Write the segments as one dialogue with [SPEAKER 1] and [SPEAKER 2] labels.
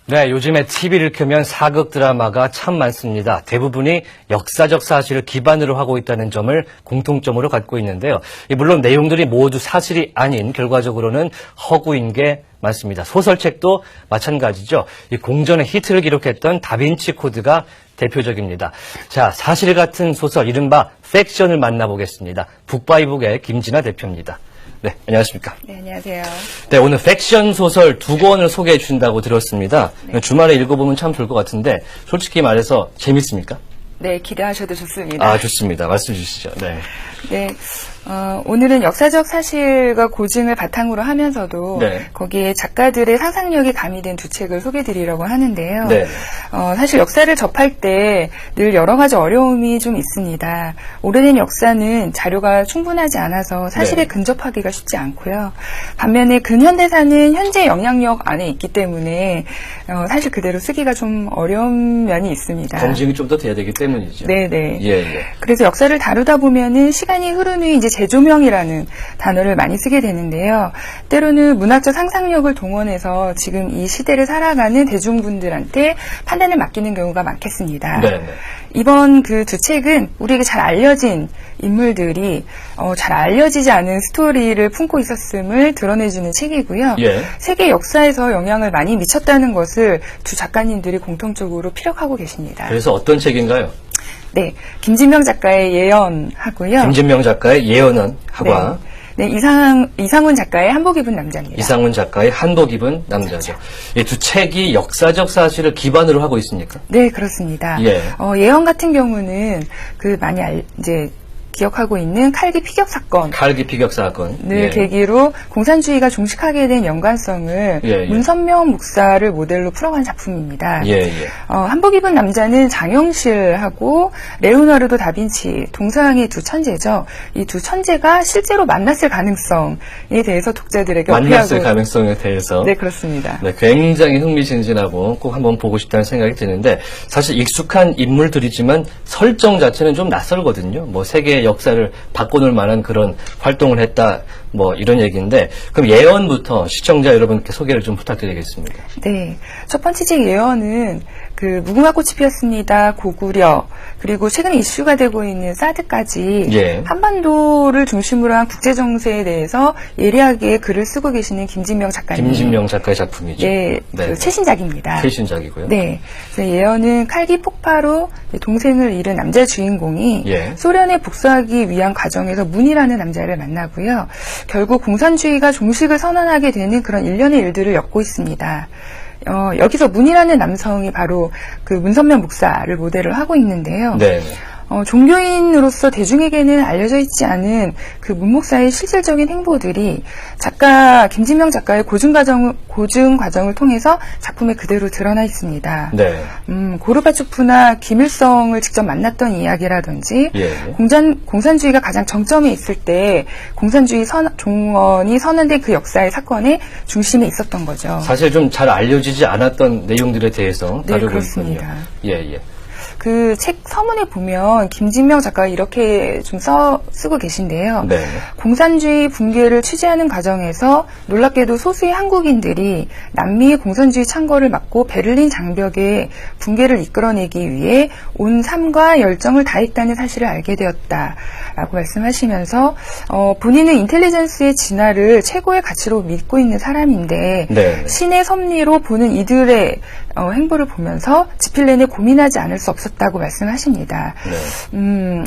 [SPEAKER 1] 네, 요즘에 TV를 켜면 사극 드라마가 참 많습니다. 대부분이 역사적 사실을 기반으로 하고 있다는 점을 공통점으로 갖고 있는데요. 물론 내용들이 모두 사실이 아닌 결과적으로는 허구인 게 많습니다. 소설책도 마찬가지죠. 이 공전의 히트를 기록했던 다빈치 코드가 대표적입니다. 자, 사실 같은 소설, 이른바 팩션을 만나보겠습니다. 북바이북의 김진아 대표입니다. 네, 안녕하십니까.
[SPEAKER 2] 네, 안녕하세요.
[SPEAKER 1] 네, 오늘 팩션 소설 2권을 소개해 주신다고 들었습니다. 네. 주말에 읽어보면 참 좋을 것 같은데, 솔직히 말해서 재밌습니까?
[SPEAKER 2] 네, 기대하셔도 좋습니다.
[SPEAKER 1] 아, 좋습니다. 말씀해 주시죠. 네.
[SPEAKER 2] 네. 오늘은 역사적 사실과 고증을 바탕으로 하면서도
[SPEAKER 1] 네.
[SPEAKER 2] 거기에 작가들의 상상력이 가미된 두 책을 소개해드리려고 하는데요.
[SPEAKER 1] 네.
[SPEAKER 2] 사실 역사를 접할 때 늘 여러 가지 어려움이 좀 있습니다. 오래된 역사는 자료가 충분하지 않아서 사실에
[SPEAKER 1] 네.
[SPEAKER 2] 근접하기가 쉽지 않고요. 반면에 근현대사는 현재 영향력 안에 있기 때문에 사실 그대로 쓰기가 좀 어려운 면이 있습니다.
[SPEAKER 1] 검증이 좀 더 돼야 되기 때문이죠.
[SPEAKER 2] 네네.
[SPEAKER 1] 예, 예.
[SPEAKER 2] 그래서 역사를 다루다 보면은 시간이 흐른 후에 이제 재조명이라는 단어를 많이 쓰게 되는데요. 때로는 문학적 상상력을 동원해서 지금 이 시대를 살아가는 대중분들한테 판단을 맡기는 경우가 많겠습니다.
[SPEAKER 1] 네, 네.
[SPEAKER 2] 이번 그 두 책은 우리에게 잘 알려진 인물들이 잘 알려지지 않은 스토리를 품고 있었음을 드러내주는 책이고요.
[SPEAKER 1] 예.
[SPEAKER 2] 세계 역사에서 영향을 많이 미쳤다는 것을 두 작가님들이 공통적으로 피력하고 계십니다.
[SPEAKER 1] 그래서 어떤 책인가요?
[SPEAKER 2] 네, 김진명 작가의 예언하고요.
[SPEAKER 1] 김진명 작가의 예언은 하과.
[SPEAKER 2] 네, 이상훈 작가의 한복 입은 남자입니다.
[SPEAKER 1] 이상훈 작가의 한복 입은 남자죠. 이 두 책이 역사적 사실을 기반으로 하고 있습니까?
[SPEAKER 2] 네, 그렇습니다.
[SPEAKER 1] 예.
[SPEAKER 2] 예언 같은 경우는 많이 이제 기억하고 있는 칼기 피격 사건.
[SPEAKER 1] 칼기 피격 사건을
[SPEAKER 2] 예. 계기로 공산주의가 종식하게 된 연관성을 문선명 목사를 모델로 풀어간 작품입니다.
[SPEAKER 1] 예, 예.
[SPEAKER 2] 한복 입은 남자는 장영실하고 레오나르도 다빈치, 동서양의 두 천재죠. 이 두 천재가 실제로 만났을 가능성에 대해서 독자들에게
[SPEAKER 1] 만났을 가능성에 대해서.
[SPEAKER 2] 네, 그렇습니다.
[SPEAKER 1] 네, 굉장히 흥미진진하고 꼭 한번 보고 싶다는 생각이 드는데 사실 익숙한 인물들이지만 설정 자체는 좀 낯설거든요. 뭐 세계 역사를 바꿔놓을 만한 그런 활동을 했다, 뭐 이런 얘기인데 그럼 예언부터 시청자 여러분께 소개를 좀 부탁드리겠습니다.
[SPEAKER 2] 네, 첫 번째 책 예언은 무궁화 꽃이 피었습니다. 고구려, 그리고 최근에 이슈가 되고 있는 사드까지
[SPEAKER 1] 예.
[SPEAKER 2] 한반도를 중심으로 한 국제 정세에 대해서 예리하게 글을 쓰고 계시는 김진명 작가님.
[SPEAKER 1] 김진명 작가의 작품이죠.
[SPEAKER 2] 네,
[SPEAKER 1] 네.
[SPEAKER 2] 최신작입니다.
[SPEAKER 1] 최신작이고요.
[SPEAKER 2] 네, 그래서 예언은 칼기 폭파로 동생을 잃은 남자 주인공이 소련에 복수하기 위한 과정에서 문이라는 남자를 만나고요. 결국 공산주의가 종식을 선언하게 되는 그런 일련의 일들을 엮고 있습니다. 여기서 문이라는 남성이 바로 문선명 목사를 모델을 하고 있는데요.
[SPEAKER 1] 네.
[SPEAKER 2] 종교인으로서 대중에게는 알려져 있지 않은 문 목사의 실질적인 행보들이 김진명 작가의 고증 과정을 통해서 작품에 그대로 드러나 있습니다.
[SPEAKER 1] 네.
[SPEAKER 2] 고르바초프나 김일성을 직접 만났던 이야기라든지 공산주의가 가장 정점에 있을 때 공산주의 종언이 선언된 그 역사의 사건의 중심에 있었던 거죠.
[SPEAKER 1] 사실 좀 잘 알려지지 않았던 내용들에 대해서 다루고
[SPEAKER 2] 그렇습니다.
[SPEAKER 1] 있군요. 예, 예.
[SPEAKER 2] 책 서문에 보면 김진명 작가가 이렇게 좀 쓰고 계신데요.
[SPEAKER 1] 네.
[SPEAKER 2] 공산주의 붕괴를 취재하는 과정에서 놀랍게도 소수의 한국인들이 남미의 공산주의 창궐을 막고 베를린 장벽의 붕괴를 이끌어내기 위해 온 삶과 열정을 다했다는 사실을 알게 되었다라고 말씀하시면서 본인은 인텔리전스의 진화를 최고의 가치로 믿고 있는 사람인데 신의 섭리로 보는 이들의 행보를 보면서 지필 내내 고민하지 않을 수 없었다고 말씀하십니다.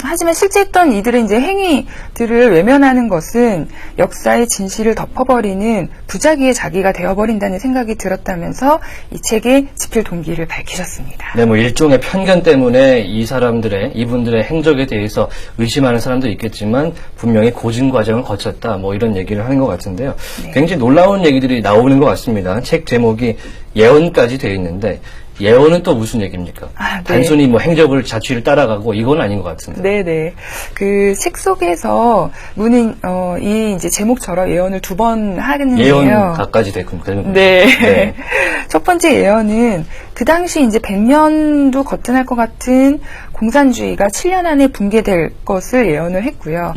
[SPEAKER 2] 하지만 실제 했던 이들의 이제 행위들을 외면하는 것은 역사의 진실을 덮어버리는 부작위의 자기가 되어버린다는 생각이 들었다면서 이 책의 지필 동기를 밝히셨습니다.
[SPEAKER 1] 네, 뭐 일종의 편견 때문에 이분들의 행적에 대해서 의심하는 사람도 있겠지만 분명히 고증 과정을 거쳤다, 뭐 이런 얘기를 하는 것 같은데요.
[SPEAKER 2] 네.
[SPEAKER 1] 굉장히 놀라운 얘기들이 나오는 것 같습니다. 책 제목이 예언까지 되어 있는데 예언은 또 무슨 얘기입니까? 단순히 뭐 행적을 자취를 따라가고 이건 아닌 것 같은데.
[SPEAKER 2] 네네. 책 속에서 이 이제 제목처럼 예언을 2번 하겠는데요.
[SPEAKER 1] 예언 각까지 되군요.
[SPEAKER 2] 네. 첫 번째 예언은 그 당시 이제 100년도 거뜬할 것 같은 공산주의가 7년 안에 붕괴될 것을 예언을 했고요.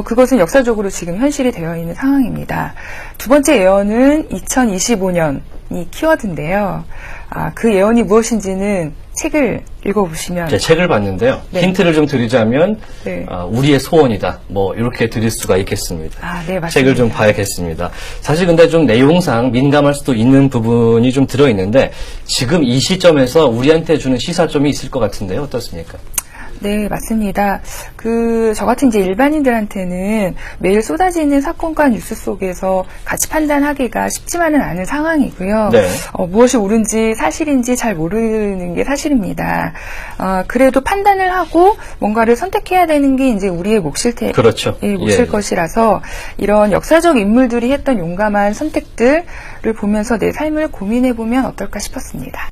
[SPEAKER 2] 그것은 역사적으로 지금 현실이 되어 있는 상황입니다. 두 번째 예언은 2025년 키워드인데요. 그 예언이 무엇인지는 책을 읽어보시면
[SPEAKER 1] 제 책을 봤는데요.
[SPEAKER 2] 네.
[SPEAKER 1] 힌트를 좀 드리자면
[SPEAKER 2] 네.
[SPEAKER 1] 우리의 소원이다. 뭐 이렇게 드릴 수가 있겠습니다.
[SPEAKER 2] 네, 맞습니다.
[SPEAKER 1] 책을 좀 봐야겠습니다. 사실 근데 좀 내용상 민감할 수도 있는 부분이 좀 들어있는데 지금 이 시점에서 우리한테 주는 시사점이 있을 것 같은데요. 어떻습니까?
[SPEAKER 2] 네, 맞습니다. 저 같은 이제 일반인들한테는 매일 쏟아지는 사건과 뉴스 속에서 가치 판단하기가 쉽지만은 않은 상황이고요.
[SPEAKER 1] 네.
[SPEAKER 2] 무엇이 옳은지 사실인지 잘 모르는 게 사실입니다. 그래도 판단을 하고 뭔가를 선택해야 되는 게 이제 우리의 몫일
[SPEAKER 1] 그렇죠.
[SPEAKER 2] 몫일
[SPEAKER 1] 예.
[SPEAKER 2] 것이라서 이런 역사적 인물들이 했던 용감한 선택들을 보면서 내 삶을 고민해 보면 어떨까 싶었습니다.